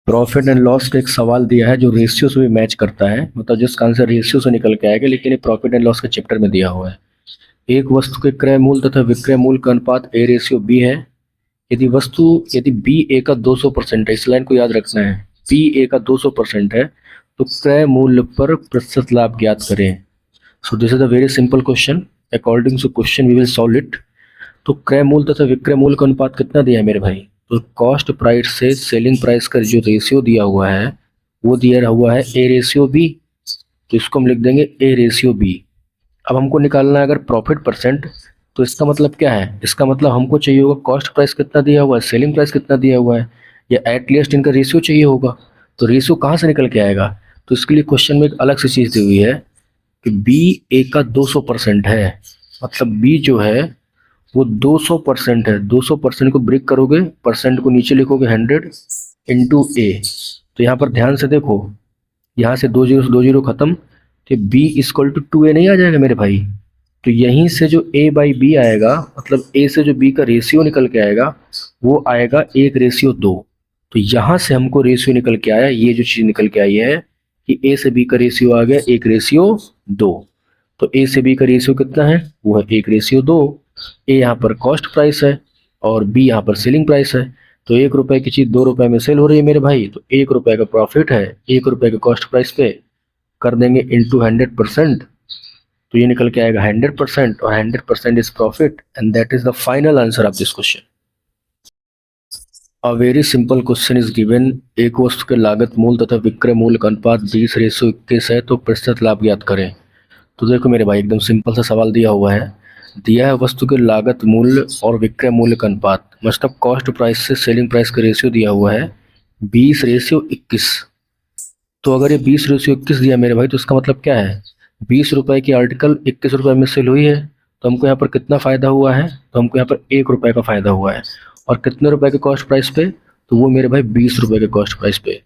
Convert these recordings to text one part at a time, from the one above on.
Profit and loss का एक सवाल दिया है जो रेशियो से भी मैच करता है, मतलब जिसका आंसर रेशियो से निकल के आएगा, लेकिन ये प्रॉफिट एंड लॉस के चैप्टर में दिया हुआ है। एक वस्तु के क्रय मूल्य तथा विक्रय मूल्य का अनुपात ए रेशियो बी है। यदि बी ए का 200% है, इस लाइन को याद रखना है, बी ए का 200% है, तो क्रय मूल्य पर प्रतिशत लाभ ज्ञात करें। So this is a very simple question. According to question we will solve it. तो क्रय मूल्य तथा विक्रय मूल्य का अनुपात कितना दिया है मेरे भाई? तो कॉस्ट प्राइस से सेलिंग प्राइस का जो रेशियो दिया हुआ है वो दिया हुआ है ए रेशियो बी। तो इसको हम लिख देंगे ए रेशियो बी। अब हमको निकालना है अगर प्रॉफिट परसेंट, तो इसका मतलब क्या है? इसका मतलब हमको चाहिए होगा कॉस्ट प्राइस कितना दिया हुआ है, सेलिंग प्राइस कितना दिया हुआ है, या एटलीस्ट इनका रेशियो चाहिए होगा। तो रेशियो कहाँ से निकल के आएगा? तो इसके लिए क्वेश्चन में एक अलग सी चीज़ दी हुई है कि बी ए का 200% है, मतलब बी जो है वो 200% है। 200% को ब्रेक करोगे, परसेंट को नीचे लिखोगे 100 इंटू ए। तो यहाँ पर ध्यान से देखो, यहाँ से 2 जीरो से 2 जीरो खत्म, तो बी इक्वल टू 2a नहीं आ जाएगा मेरे भाई? तो यहीं से जो a बाई बी आएगा, मतलब a से जो b का रेशियो निकल के आएगा वो आएगा 1:2। तो यहाँ से हमको रेशियो निकल के आया, ये जो चीज़ निकल के आई है कि a से b का रेशियो आ गया 1:2। तो a से b का रेशियो कितना है? वो है 1:2। ए यहाँ पर कॉस्ट प्राइस है और बी यहाँ पर सेलिंग प्राइस है। तो 1 रुपए की चीज़ 2 रुपए में सेल हो रही है मेरे भाई, तो 1 रुपए का प्रॉफिट है 1 रुपए के कॉस्ट प्राइस पे, कर देंगे इंटू 100%। तो ये निकल के आएगा 100%, और 100% is profit, and that is the final answer of this question. A very simple question is given. एक वस्तु के लागत मूल्य तथा विक्रय मूल्य का अनुपात 20:21 है, तो प्रतिशत लाभ ज्ञात करें। तो देखो मेरे भाई, एकदम सिंपल सा सवाल दिया हुआ है। दिया है वस्तु के लागत मूल्य और विक्रय मूल्य का अनुपात, मतलब कॉस्ट प्राइस से सेलिंग प्राइस का रेशियो दिया हुआ है 20:21। तो अगर ये 20:21 दिया मेरे भाई, तो इसका मतलब क्या है? 20 रुपए की आर्टिकल 21 रुपए में सेल हुई है, तो हमको यहाँ पर कितना फ़ायदा हुआ है? तो हमको यहाँ पर 1 रुपए का फ़ायदा हुआ है। और कितने रुपए के कॉस्ट प्राइस पे? तो वो मेरे भाई 20 रुपए के कॉस्ट प्राइस पे।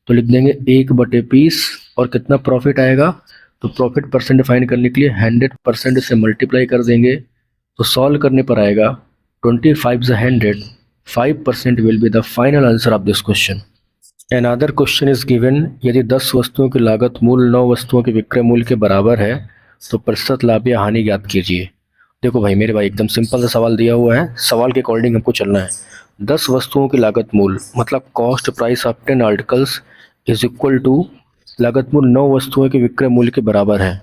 तो लिख देंगे 1/20, और कितना प्रॉफिट आएगा? तो प्रॉफिट परसेंट डिफाइन करने के लिए 100% से मल्टीप्लाई कर देंगे, तो सॉल्व करने पर आएगा 25 5% will be the final answer of this question. Another question is given. यदि 10 वस्तुओं की लागत मूल्य 9 वस्तुओं के विक्रय मूल्य के बराबर है, तो प्रतिशत लाभ या हानि ज्ञात कीजिए। देखो भाई मेरे भाई, एकदम सिंपल सा सवाल दिया हुआ है, सवाल के अकॉर्डिंग हमको चलना है। 10 वस्तुओं की लागत मूल्य, मतलब cost price of 10 articles is equal to लागत मूल्य 9 वस्तुओं के विक्रय मूल्य के बराबर है।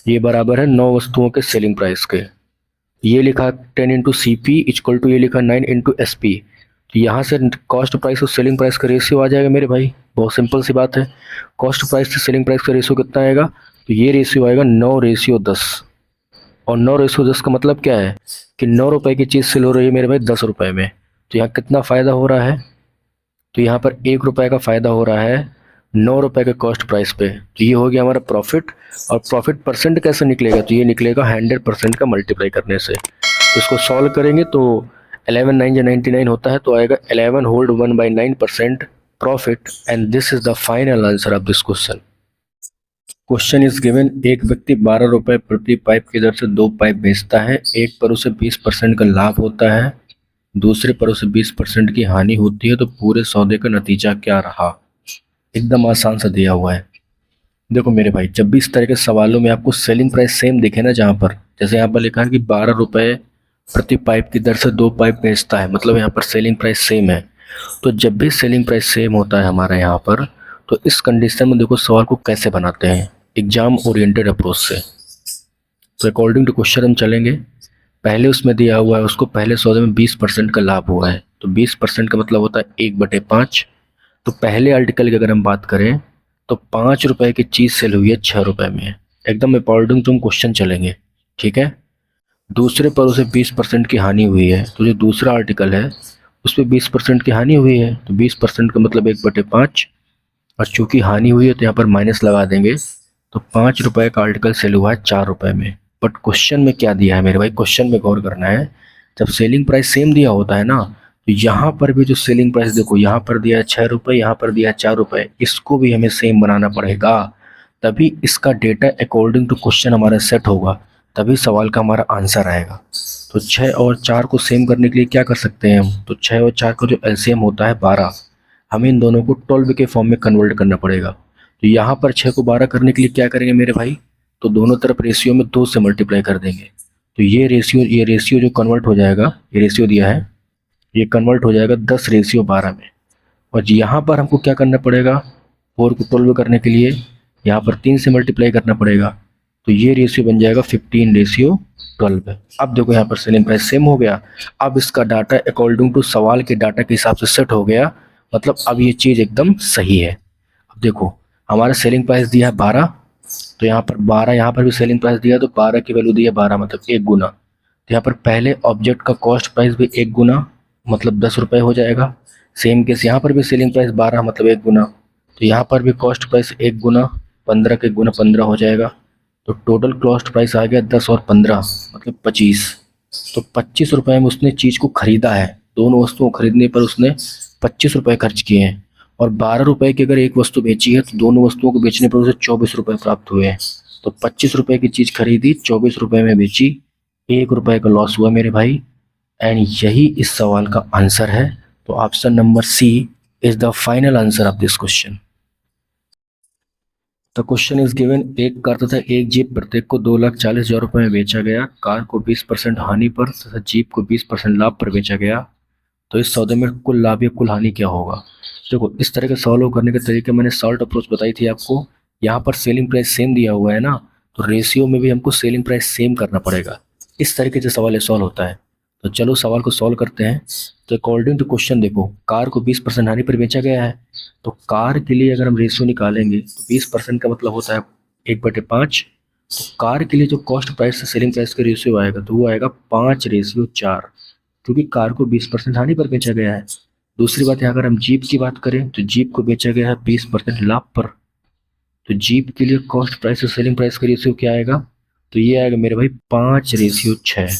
ये बराबर है 9 वस्तुओं के सेलिंग प्राइस के। ये लिखा 10 into C P equal to, ये लिखा 9 इंटू एस पी। तो यहाँ से कॉस्ट प्राइस और सेलिंग प्राइस का रेशियो आ जाएगा मेरे भाई। बहुत सिंपल सी बात है, कॉस्ट प्राइस से सेलिंग प्राइस का रेशियो कितना आएगा? तो ये रेशियो आएगा 9:10। और 9:10 का मतलब क्या है कि 9 रुपए की चीज़ सेल हो रही है मेरे भाई 10 रुपए में। तो यहाँ कितना फ़ायदा हो रहा है? तो यहाँ पर 1 रुपए का फ़ायदा हो रहा है 9 रुपए के कॉस्ट प्राइस पे। तो ये हो गया हमारा प्रॉफिट। और प्रॉफिट परसेंट कैसे निकलेगा? तो ये निकलेगा 100% का मल्टीप्लाई करने से। तो इसको सॉल्व करेंगे तो 11 9 या 99 होता है, तो आएगा 11 hold 1/9% profit, and this is the final answer of this question. Question is given. एक व्यक्ति 12 रुपए प्रति पाइप की दर से 2 पाइप बेचता है। एक पर उसे 20% का लाभ होता है, दूसरे पर उसे 20% की हानि होती है, तो पूरे सौदे का नतीजा क्या रहा? एकदम आसान सा दिया हुआ है। देखो मेरे भाई, जब भी इस तरह के सवालों में आपको सेलिंग प्राइस सेम दिखे ना, जहाँ पर जैसे यहाँ पर लिखा है कि 12 रुपए प्रति पाइप की दर से 2 पाइप बेचता है, मतलब यहाँ पर सेलिंग प्राइस सेम है। तो जब भी सेलिंग प्राइस सेम होता है हमारा यहाँ पर, तो इस कंडीशन में देखो सवाल को कैसे बनाते हैं एग्जाम ओरिएंटेड अप्रोच से। तो अकॉर्डिंग टू क्वेश्चन हम चलेंगे। पहले उसमें दिया हुआ है उसको पहले सौदे में 20% का लाभ हुआ है, तो 20% का मतलब होता है 1/5। तो पहले आर्टिकल की अगर हम बात करें तो 5 रुपए की चीज़ सेल हुई है 6 रुपए में। एकदम अकॉर्डिंग टू हम क्वेश्चन चलेंगे, ठीक है। दूसरे पर उसे 20% की हानि हुई है, तो जो दूसरा आर्टिकल है उस पर 20% की हानि हुई है, तो 20% का मतलब 1/5। और चूंकि हानि हुई है तो यहाँ पर माइनस लगा देंगे, तो 5 रुपए का आर्टिकल सेल हुआ है 4 रुपए में। बट क्वेश्चन में क्या दिया है मेरे भाई? क्वेश्चन में गौर करना है। जब सेलिंग प्राइस सेम दिया होता है ना, तो यहाँ पर भी जो सेलिंग प्राइस देखो, यहाँ पर दिया है 6 रुपये, यहाँ पर दिया है 4 रुपये, इसको भी हमें सेम बनाना पड़ेगा, तभी इसका डेटा अकॉर्डिंग टू क्वेश्चन हमारा सेट होगा, तभी सवाल का हमारा आंसर आएगा। तो 6 और 4 को सेम करने के लिए क्या कर सकते हैं हम? तो 6 और 4 का जो एलसीएम होता है 12। हमें इन दोनों को 12 के फॉर्म में कन्वर्ट करना पड़ेगा। तो यहाँ पर 6 को 12 करने के लिए क्या करेंगे मेरे भाई, तो दोनों तरफ रेशियो में 2 से मल्टीप्लाई कर देंगे। तो ये रेशियो जो कन्वर्ट हो जाएगा, ये रेशियो दिया है, ये कन्वर्ट हो जाएगा 10:12 में। और यहाँ पर हमको क्या करना पड़ेगा, 4 को 12 करने के लिए यहाँ पर 3 से मल्टीप्लाई करना पड़ेगा। तो ये रेशियो बन जाएगा 15:12। अब देखो यहाँ पर सेलिंग प्राइस सेम हो गया। अब इसका डाटा अकॉर्डिंग टू सवाल के डाटा के हिसाब से सेट हो गया, मतलब अब ये चीज़ एकदम सही है। अब देखो हमारा सेलिंग प्राइस दिया है 12, तो यहाँ पर 12, यहाँ पर भी सेलिंग प्राइस दिया है तो 12 की वैल्यू दी है 12, मतलब 1 गुना। तो यहाँ पर पहले ऑब्जेक्ट का कॉस्ट प्राइस भी 1 गुना, मतलब 10 रुपये हो जाएगा। सेम केस यहाँ पर भी सेलिंग प्राइस 12, मतलब 1 गुना। तो यहाँ पर भी कॉस्ट प्राइस 1 गुना, 15 के गुना 15 हो जाएगा। तो टोटल कॉस्ट प्राइस आ गया 10 और 15, मतलब 25। तो 25 रुपये में उसने चीज़ को खरीदा है। दोनों वस्तुओं को खरीदने पर उसने 25 रुपये खर्च किए हैं। और 12 रुपये की अगर एक वस्तु बेची है तो दोनों वस्तुओं को बेचने पर उसे 24 रुपये प्राप्त हुए हैं। तो 25 रुपये की चीज़ खरीदी, 24 रुपये में बेची, 1 रुपये का लॉस हुआ मेरे भाई। एंड यही इस सवाल का आंसर है। तो option number C is the final answer of this question. The question is given, एक कार तथा एक जीप प्रत्येक को 2,40,000 रुपये में बेचा गया। कार को 20% हानि पर तथा जीप को 20% लाभ पर बेचा गया। तो इस सौदे में कुल लाभ या कुल हानि क्या होगा। देखो इस तरह के सवालों करने के तरीके मैंने सॉल्ट अप्रोच बताई थी आपको। यहाँ पर सेलिंग प्राइस सेम दिया हुआ है ना, तो रेशियो में भी हमको सेलिंग प्राइस सेम करना पड़ेगा। इस तरीके से सवाल सॉल्व होता है। तो चलो सवाल को सॉल्व करते हैं। तो अकॉर्डिंग टू क्वेश्चन देखो, कार को 20% हानि पर बेचा गया है। तो कार के लिए अगर हम रेशियो निकालेंगे तो 20% का मतलब होता है 1/5। तो कार के लिए जो कॉस्ट प्राइस से सेलिंग प्राइस का रेशियो आएगा तो वो आएगा 5:4, क्योंकि कार को 20% हानि पर बेचा गया है। दूसरी बात है, अगर हम जीप की बात करें तो जीप को बेचा गया है 20% लाभ पर। तो जीप के लिए कॉस्ट प्राइस से सेलिंग प्राइस का रेशियो क्या आएगा, तो ये आएगा मेरे भाई 5:6,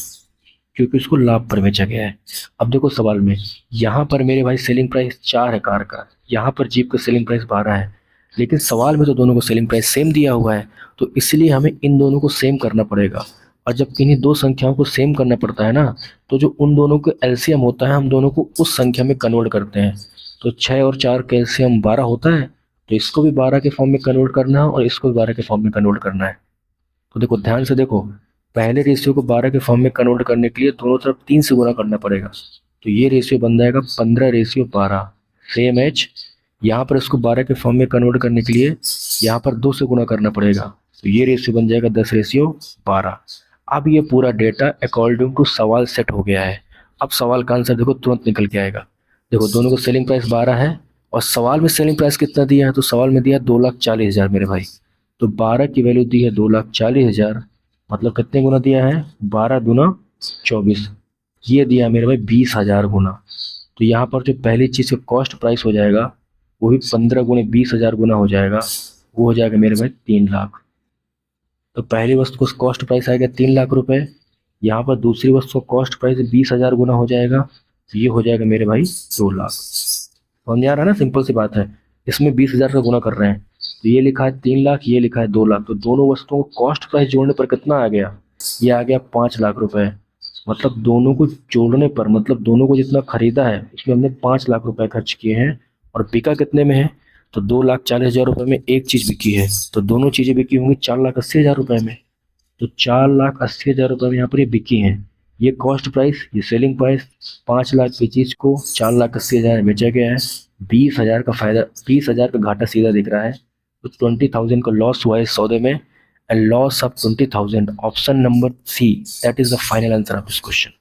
क्योंकि उसको लाभ पर बेचा गया है। अब देखो सवाल में यहाँ पर मेरे भाई सेलिंग प्राइस 4 है कार का, यहाँ पर जीप का सेलिंग प्राइस 12 है, लेकिन सवाल में तो दोनों को सेलिंग प्राइस सेम दिया हुआ है। तो इसलिए हमें इन दोनों को सेम करना पड़ेगा। और जब किन्हीं दो संख्याओं को सेम करना पड़ता है ना, तो जो उन दोनों का एलसीएम होता है हम दोनों को उस संख्या में कन्वर्ट करते हैं। तो 6 और 4 का एलसीएम 12 होता है, तो इसको भी 12 के फॉर्म में कन्वर्ट करना है और इसको भी 12 के फॉर्म में कन्वर्ट करना है। तो देखो ध्यान से देखो, पहले रेशियो को 12 के फॉर्म में कन्वर्ट करने के लिए दोनों तरफ 3 से गुना करना पड़ेगा। तो ये रेशियो बन जाएगा 15:12। सेम एज यहाँ पर इसको 12 के फॉर्म में कन्वर्ट करने के लिए यहाँ पर 2 से गुना करना पड़ेगा। तो ये रेशियो बन जाएगा 10:12। अब ये पूरा डेटा अकॉर्डिंग टू सवाल सेट हो गया है। अब सवाल का आंसर देखो तुरंत निकल के आएगा। देखो दोनों को सेलिंग प्राइस 12 है और सवाल में सेलिंग प्राइस कितना दिया है, तो सवाल में दिया है 2,40,000 मेरे भाई। तो 12 की वैल्यू दी है 2,40,000, मतलब कितने गुना दिया है, 12 दूना 24, ये दिया है मेरे भाई 20,000 गुना। तो यहाँ पर जो पहली चीज़ का कॉस्ट प्राइस हो जाएगा वो भी 15 गुने 20,000 गुना हो जाएगा, वो हो जाएगा मेरे भाई 3 लाख। तो पहली वस्तु को कॉस्ट प्राइस आएगा 3 लाख रुपए, यहाँ पर दूसरी वस्तु का कॉस्ट प्राइस 20,000 गुना हो जाएगा, तो ये हो जाएगा मेरे भाई 2 लाख। समझ आ रहा है ना, सिंपल सी बात है। इसमें 20,000 का गुना कर रहे हैं, तो ये लिखा है 3 लाख, ये लिखा है 2 लाख। तो दोनों वस्तुओं को कॉस्ट प्राइस जोड़ने पर कितना आ गया, ये आ गया 5 लाख रुपए। मतलब दोनों को जोड़ने पर, मतलब दोनों को जितना खरीदा है उसमें हमने 5 लाख रुपए खर्च किए हैं। और बिका कितने में है, तो 2,40,000 रुपये में एक चीज़ बिकी है, तो दोनों चीज़ें बिकी होंगी 4,80,000 रुपये में। तो 4,80,000 रुपये में यहाँ पर ये बिकी हैं। ये कॉस्ट प्राइस, ये सेलिंग प्राइस, 5 लाख की चीज़ को 4,80,000 में बेचा गया है। 20,000 का फायदा, 20,000 का घाटा सीधा दिख रहा है। तो 20,000 का लॉस हुआ है इस सौदे में, and loss of 20,000, option number C, that is the final answer of this question.